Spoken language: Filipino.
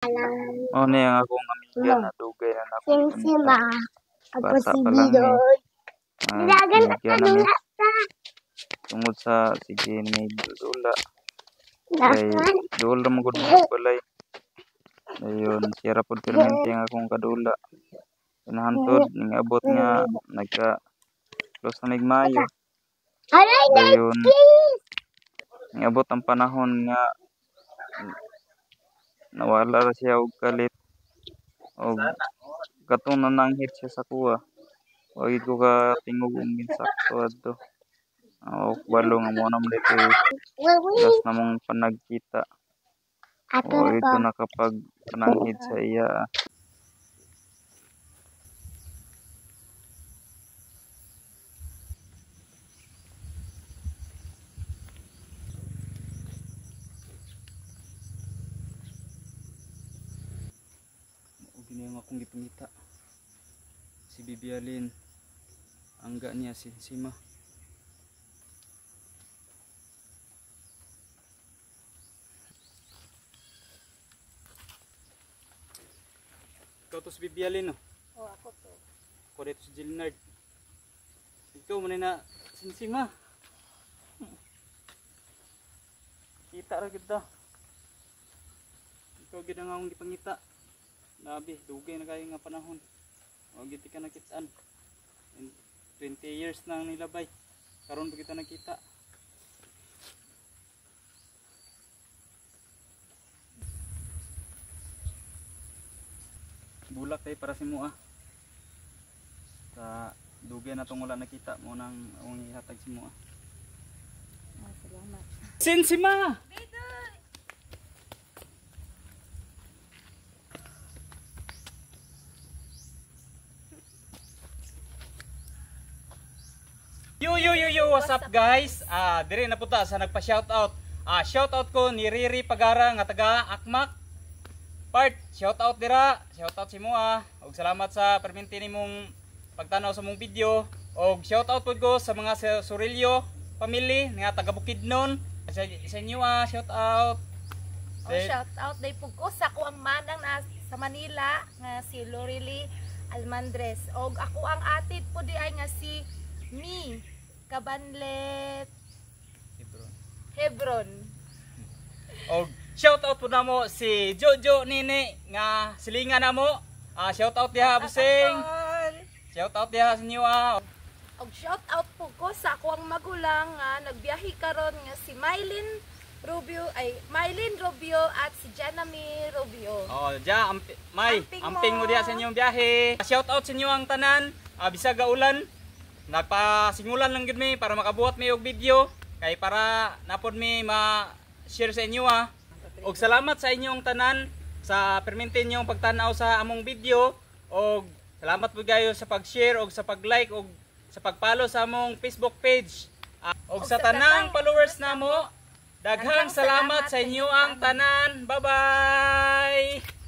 Oh, ni ang akong amiga na dugay na Sima. Ako bata si pa lang ni. Didoy. Nilagan at Bigyan namin kanula. tungod sa sige ni dula. Kay Lakan. dula mo gud mo balay. Ayun, sira pod permente ang akong kadula. Pinahantod ning abot nga nagka close na mig Mayo. Aray, Ayun, please. ning abot ang panahon nga nawala ra siya og kalit og katong nananghit siya sa kuha. O ko ka tingog ang ginsakto adto. O balo nga mo na dito last na mong panagkita. Ato O na ito to. nakapag pananghid sa iya. Gini ang akong gipangita si Bibi Alin angga niya si Sima. Ikaw to si Bibi Alin, no? Oh, ako to. Ako dito si Gilnard. Ikaw man na si Sima. Kita ra kita. Ikaw gid ang akong gipangita. Labi, dugay na kayo nga panahon. O giti ka nakitaan. 20 years na ang nilabay. Karon pa kita nakita. Bulak tayo para si Mua. Sa dugay na tong wala nakita mo nang akong ihatag si Mua. Salamat. Sima! Yo, what's up guys? Dire na puta sa nagpa-shoutout. Shoutout ko ni Riri Pagara nga taga Akmak. Part, shoutout dira. Shoutout si Mua. Og salamat sa perminti nimong pagtanaw sa mong video. Og shoutout pud ko sa mga Sorillo family nga taga Bukidnon. Sa inyo shoutout. Shout out day pug ko sa ako ang manang na sa Manila nga si Lorely Almandres. Og ako ang atid po di ay nga si Mi Kabanlet Hebron. Og shoutout po na mo si Jojo Nini nga silingan na mo. Shoutout diha busing. Shoutout diha sa inyo Og shout out po ko sa ako ang magulang nga nagbiyahe karon nga si Mylene Rubio at si Janami Rubio. Amping mo diha sa inyong biyahe. Shoutout sa inyo ang tanan. Bisag ulan. Nagpasingulan lang gid mi para makabuhat mi og video kay para napod mi ma-share sa inyo Og salamat sa inyong tanan sa permintin niyo pagtanaw sa among video og salamat po kayo sa pag-share og sa pag-like og sa pag-follow sa among Facebook page. Og sa tanang followers namo, daghang salamat sa inyo ang tanan. Bye-bye.